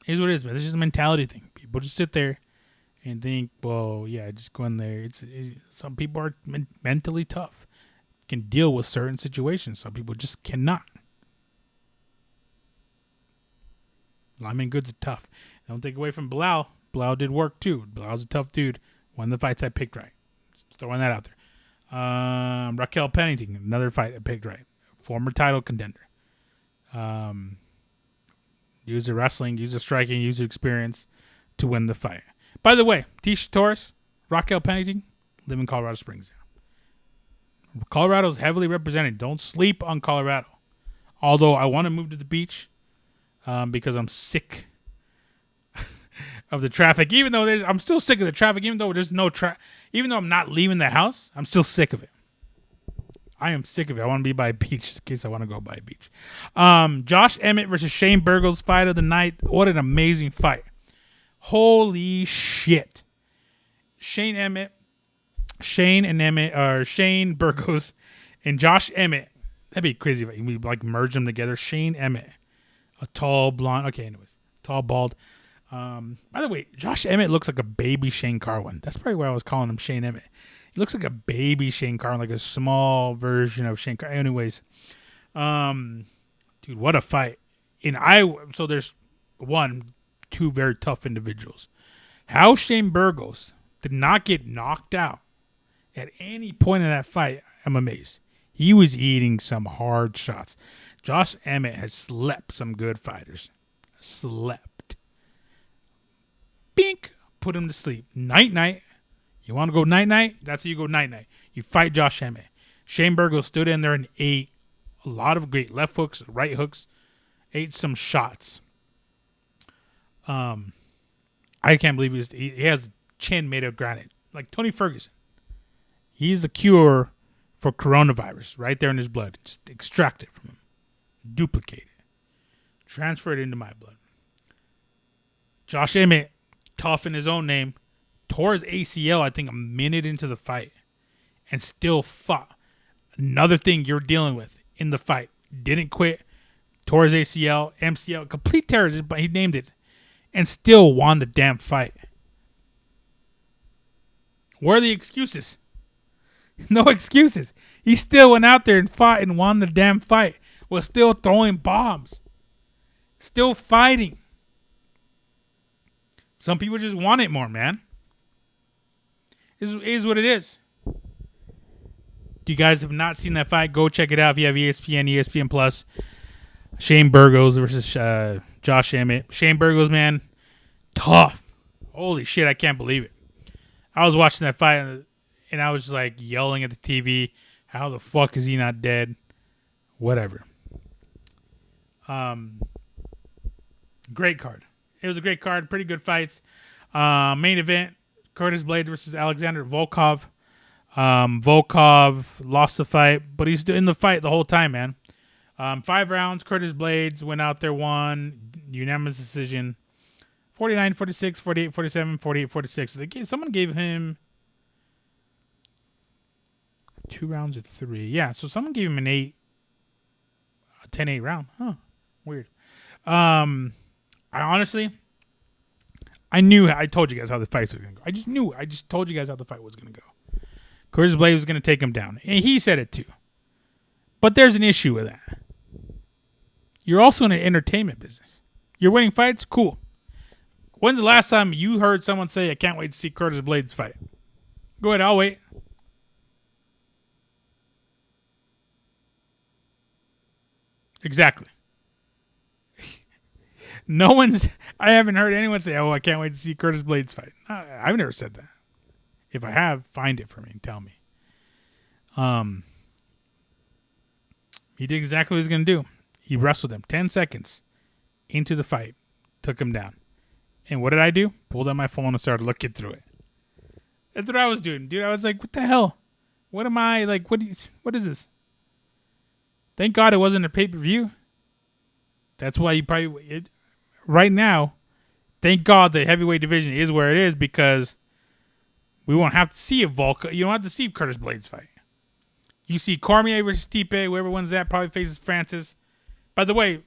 Here's what it is, man. This is just a mentality thing. People just sit there and think, well, yeah, just go in there. Some people are mentally tough, can deal with certain situations. Some people just cannot. Lyman Good's tough. Don't take away from Bilal. Bilal did work too. Bilal's a tough dude. One of the fights I picked right. Just throwing that out there. Raquel Pennington, another fight I picked right. Former title contender. Used the wrestling, used the striking, used the experience to win the fight. By the way, Tisha Torres, Raquel Pennington, live in Colorado Springs. Colorado is heavily represented. Don't sleep on Colorado. Although I want to move to the beach because I'm sick of the traffic. Even though I'm still sick of the traffic. Even though there's no traffic. Even though I'm not leaving the house, I'm still sick of it. I am sick of it. I want to be by a beach just in case I want to go by a beach. Josh Emmett versus Shane Burgos, fight of the night. What an amazing fight. Holy shit. Shane Burgos and Josh Emmett. That'd be crazy if we merge them together. Shane Emmett. A tall, blonde. Okay, anyways. Tall, bald. By the way, Josh Emmett looks like a baby Shane Carwin. That's probably why I was calling him Shane Emmett. He looks like a baby Shane Carwin, like a small version of Shane Carwin. Anyways, dude, what a fight. So there's 2 very tough individuals. How Shane Burgos did not get knocked out at any point in that fight, I'm amazed. He was eating some hard shots. Josh Emmett has slept some good fighters. Slept. Bink. Put him to sleep. Night-night. You want to go night-night? That's how you go night-night. You fight Josh Emmett. Shane Burgos stood in there and ate a lot of great left hooks, right hooks, ate some shots. I can't believe he has chin made of granite. Like Tony Ferguson. He's the cure for coronavirus right there in his blood. Just extract it from him. Duplicate it. Transfer it into my blood. Josh Emmett, tough in his own name, tore his ACL, I think, a minute into the fight and still fought. Another thing you're dealing with in the fight. Didn't quit. Tore his ACL, MCL, complete terrorist, but he named it. And still won the damn fight. Where are the excuses? No excuses. He still went out there and fought and won the damn fight. Was still throwing bombs. Still fighting. Some people just want it more, man. It is what it is. If you guys have not seen that fight, go check it out if you have ESPN, ESPN Plus. Shane Burgos versus Josh Emmett. Shane Burgos, man, tough. Holy shit, I can't believe it. I was watching that fight and I was just like yelling at the TV. How the fuck is he not dead? Whatever. Great card. It was a great card. Pretty good fights. Main event, Curtis Blades versus Alexander Volkov. Volkov lost the fight, but he's in the fight the whole time, man. 5 rounds. Curtis Blades went out there, won. Unanimous decision. 49, 46, 48, 47, 48, 46. Someone gave him 2 rounds or 3. Yeah, so someone gave him a 10-8 round. Huh. Weird. I told you guys how the fight was going to go. I just told you guys how the fight was going to go. Curtis Blades was going to take him down. And he said it too. But there's an issue with that. You're also in an entertainment business. You're winning fights? Cool. When's the last time you heard someone say, I can't wait to see Curtis Blades fight? Go ahead, I'll wait. Exactly. I haven't heard anyone say, oh, I can't wait to see Curtis Blades fight. I've never said that. If I have, find it for me and tell me. He did exactly what he was going to do. He wrestled him 10 seconds into the fight, took him down. And what did I do? Pulled out my phone and started looking through it. That's what I was doing, dude. I was like, what the hell? What am I, like, what is this? Thank God it wasn't a pay-per-view. That's why you probably, right now, thank God the heavyweight division is where it is because we won't have to see you don't have to see Curtis Blades fight. You see Cormier versus Stipe, whoever wins that probably faces Francis. By the way,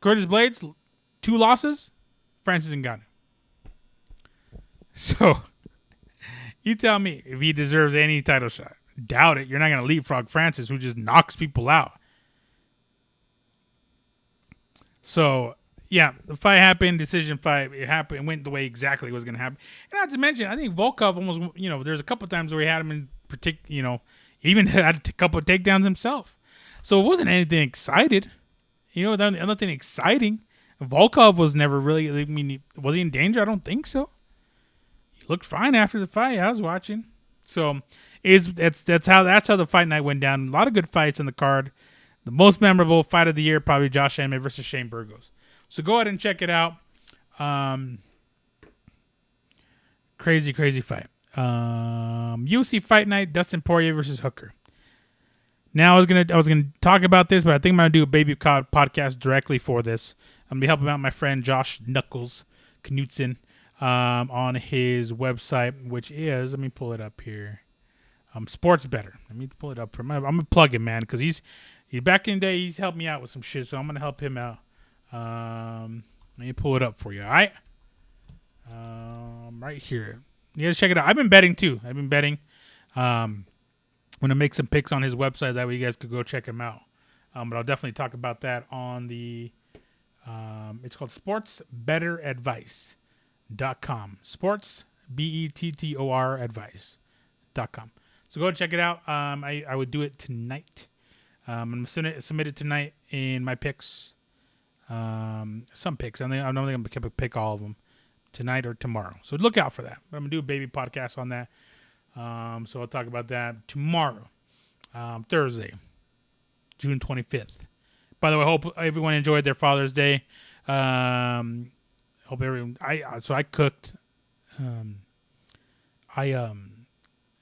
Curtis Blades, 2 losses, Francis Ngannou. So, you tell me if he deserves any title shot. Doubt it. You're not going to leapfrog Francis, who just knocks people out. So, yeah, the fight happened, decision fight. It happened. It went the way exactly it was going to happen. And not to mention, I think Volkov almost, there's a couple times where he had him in particular, even had a couple of takedowns himself. So it wasn't anything excited. Nothing exciting. Volkov was never really, was he in danger? I don't think so. He looked fine after the fight. I was watching. So that's how the fight night went down. A lot of good fights on the card. The most memorable fight of the year, probably Josh Emmett versus Shane Burgos. So go ahead and check it out. Crazy fight. UFC Fight Night, Dustin Poirier versus Hooker. Now I was gonna talk about this, but I think I'm gonna do a baby podcast directly for this. I'm gonna be helping out my friend Josh Knuckles Knutson on his website, which is, let me pull it up here. Sports Better. Let me pull it up. I'm gonna plug him, man, because he's back in the day. He's helped me out with some shit, so I'm gonna help him out. Let me pull it up for you. All right, right here. You guys check it out. I've been betting too. I'm gonna make some picks on his website that way you guys could go check him out. But I'll definitely talk about that on the. It's called sportsbetteradvice.com. Sports BETTOR advice.com. So go check it out. I would do it tonight. I'm gonna submit it tonight in my picks. Some picks. I don't think I'm gonna pick all of them tonight or tomorrow. So look out for that. I'm gonna do a baby podcast on that. So I'll talk about that tomorrow, Thursday, June 25th. By the way, hope everyone enjoyed their Father's Day. Hope everyone. I cooked. We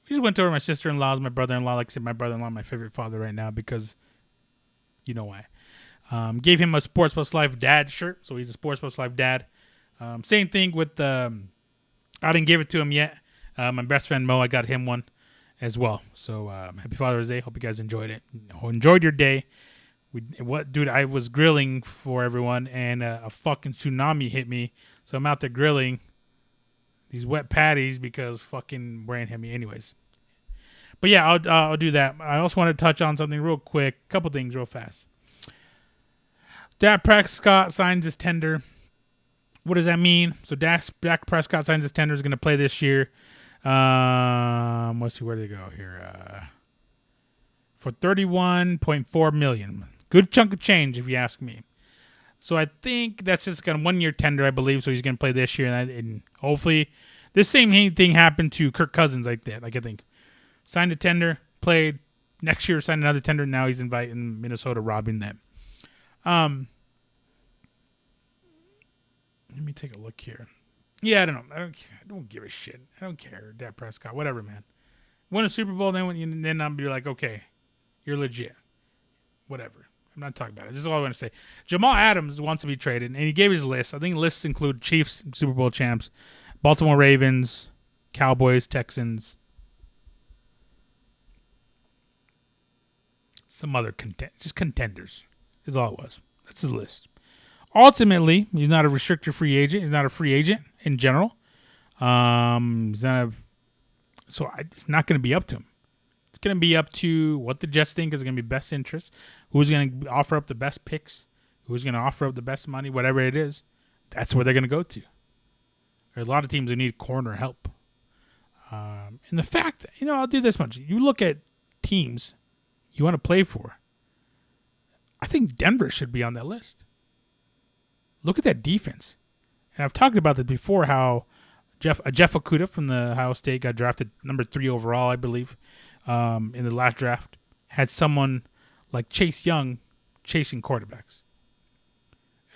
just went over to my sister-in-law's, my brother-in-law. Like I said, my brother-in-law, my favorite father right now because you know why. Gave him a Sports Plus Life dad shirt, so he's a Sports Plus Life dad. Same thing with I didn't give it to him yet. My best friend Mo, I got him one as well. So happy Father's Day. Hope you guys enjoyed it. Enjoyed your day. I was grilling for everyone, and a fucking tsunami hit me. So I'm out there grilling these wet patties because fucking rain hit me. Anyways, but yeah, I'll do that. I also want to touch on something real quick. A couple things real fast. Dak Prescott signs his tender. What does that mean? So Dak Prescott signs his tender. Is going to play this year. Let's see where they go here. For $31.4 million. Good chunk of change, if you ask me. So I think that's just kind of 1 year tender, I believe. So he's going to play this year, and hopefully, this same thing happened to Kirk Cousins like that. Like I think signed a tender, played next year, signed another tender. Now he's inviting Minnesota, robbing them. Let me take a look here. Yeah, I don't know. I don't give a shit. I don't care. Dak Prescott, whatever, man. Win a Super Bowl, then I'm be like, okay, you're legit. Whatever. I'm not talking about it. This is all I want to say. Jamal Adams wants to be traded, and he gave his list. I think lists include Chiefs, Super Bowl champs, Baltimore Ravens, Cowboys, Texans, some other contenders is all it was. That's his list. Ultimately, he's not a restricted free agent. He's not a free agent in general. It's not going to be up to him. It's going to be up to what the Jets think is going to be best interest, who's going to offer up the best picks, who's going to offer up the best money, whatever it is. That's where they're going to go to. There's a lot of teams that need corner help. And the fact, I'll do this much. You look at teams you want to play for. I think Denver should be on that list. Look at that defense. And I've talked about this before, how Jeff Okudah from the Ohio State got drafted number 3 overall, I believe, in the last draft. Had someone like Chase Young chasing quarterbacks.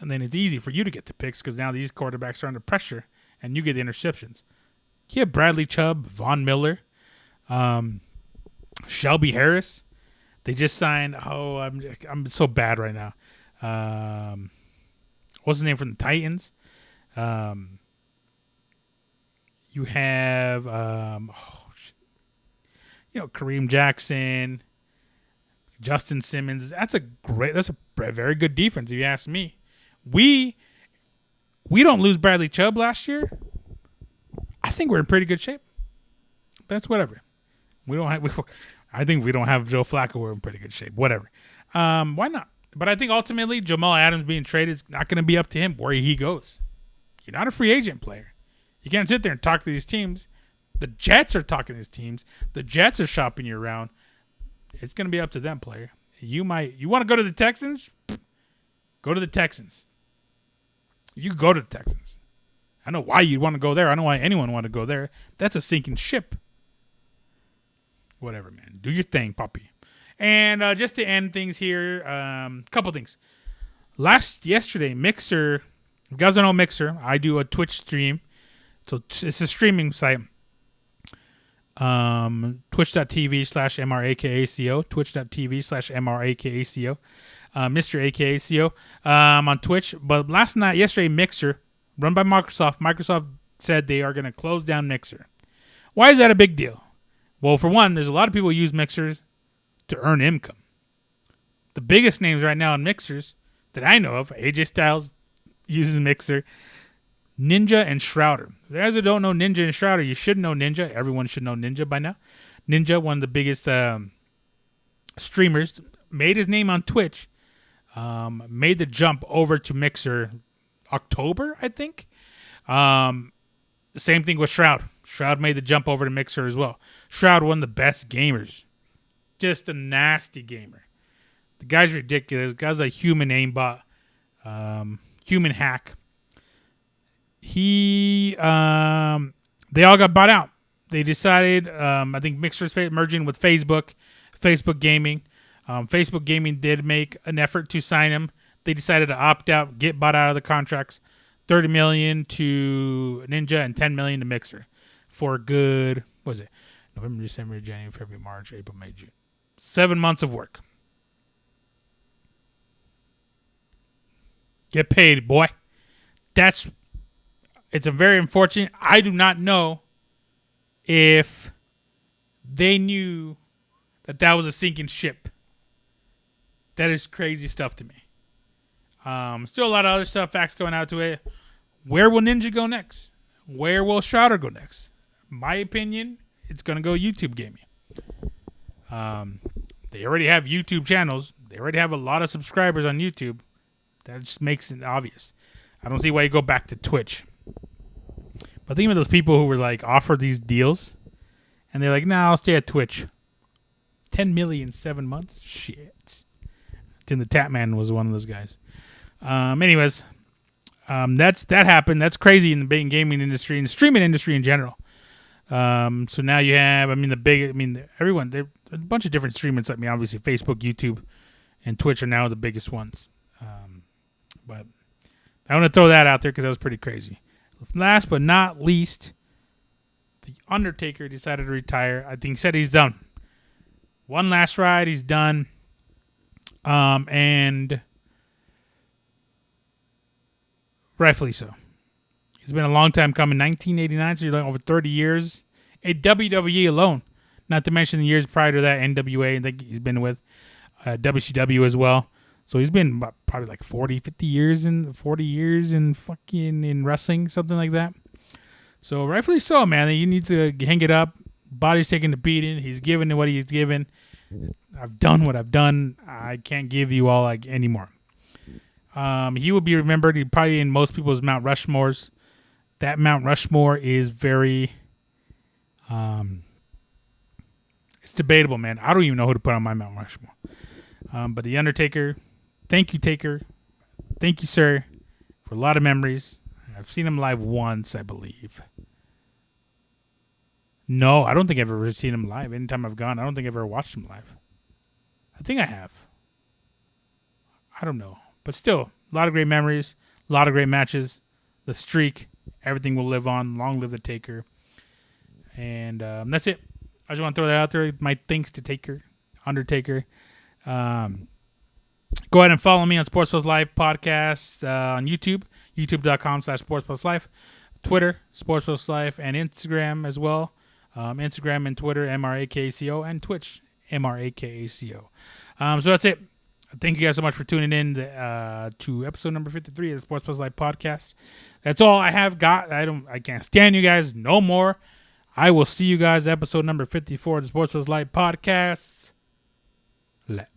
And then it's easy for you to get the picks because now these quarterbacks are under pressure and you get the interceptions. You have Bradley Chubb, Von Miller, Shelby Harris. They just signed. Oh, I'm so bad right now. What's his name from the Titans? You have Kareem Jackson, Justin Simmons. That's a very good defense if you ask me. We don't lose Bradley Chubb last year. I think we're in pretty good shape. But that's whatever. I think we don't have Joe Flacco. We're in pretty good shape. Whatever. Why not? But I think ultimately Jamal Adams being traded is not going to be up to him where he goes. You're not a free agent player. You can't sit there and talk to these teams. The Jets are talking to these teams. The Jets are shopping you around. It's going to be up to them, player. You want to go to the Texans? Go to the Texans. You go to the Texans. I know why you'd want to go there. I know why anyone want to go there. That's a sinking ship. Whatever, man. Do your thing, puppy. And just to end things here, couple things. Yesterday, Mixer, you guys don't know Mixer, I do a Twitch stream. So it's a streaming site. Twitch.tv/MRAKACO. Twitch.tv/MRAKACO. Mr. AKACO. On Twitch. But yesterday, Mixer, run by Microsoft said they are going to close down Mixer. Why is that a big deal? Well, for one, there's a lot of people who use Mixers to earn income. The biggest names right now in Mixers that I know of, AJ Styles uses Mixer, Ninja and Shrouder. For those who don't know Ninja and Shrouder, you should know Ninja. Everyone should know Ninja by now. Ninja, one of the biggest streamers, made his name on Twitch, made the jump over to Mixer October, I think. The same thing with Shroud. Shroud made the jump over to Mixer as well. Shroud, one of the best gamers. Just a nasty gamer. The guy's ridiculous. The guy's a human aimbot. Human hack. They all got bought out. They decided, I think Mixer's merging with Facebook Gaming. Facebook Gaming did make an effort to sign him. They decided to opt out, get bought out of the contracts. $30 million to Ninja and $10 million to Mixer. For good, what was it? November, December, January, February, March, April, May, June. 7 months of work. Get paid, boy. It's a very unfortunate. I do not know if they knew that was a sinking ship. That is crazy stuff to me. Still a lot of other stuff, facts going out to it. Where will Ninja go next? Where will Shrouder go next? My opinion, it's going to go YouTube gaming. They already have YouTube channels. They already have a lot of subscribers on YouTube. That just makes it obvious. I don't see why you go back to Twitch. But think of those people who were like offered these deals, and they're like, "Nah, I'll stay at Twitch." 10 million 7 months. Shit. Tim the Tap Man was one of those guys. Anyways, that happened. That's crazy in the gaming industry and the streaming industry in general. So now you have, everyone, there a bunch of different streaming sites. I mean, obviously Facebook, YouTube, and Twitch are now the biggest ones. But I want to throw that out there because that was pretty crazy. Last but not least, the Undertaker decided to retire. I think he said he's done. One last ride, he's done. And rightfully so. It's been a long time coming. 1989, so you're like over 30 years. At WWE alone. Not to mention the years prior to that, NWA, I think he's been with WCW as well. So he's been probably like 40 years in fucking in wrestling, something like that. So rightfully so, man. You need to hang it up. Body's taking the beating. He's given what he's given. I've done what I've done. I can't give you all anymore. He will be remembered. He probably in most people's Mount Rushmores. That Mount Rushmore is very, it's debatable, man. I don't even know who to put on my Mount Rushmore. But The Undertaker, thank you, Taker. Thank you, sir, for a lot of memories. I've seen him live once, I believe. No, I don't think I've ever seen him live. Anytime I've gone, I don't think I've ever watched him live. I think I have. I don't know. But still, a lot of great memories, a lot of great matches. The streak, everything will live on. Long live the Taker. And that's it. I just want to throw that out there. My thanks to Taker, Undertaker. Go ahead and follow me on Sports Plus Life podcast on YouTube, youtube.com/SportsPlusLife, Twitter, Sports Plus Life, and Instagram as well. Instagram and Twitter, MRAKACO, and Twitch, MRAKACO. So that's it. Thank you guys so much for tuning in to episode number 53 of the Sports Plus Life podcast. That's all I have got. I can't stand you guys no more. I will see you guys episode number 54 of the Sports Plus Life podcast. Let.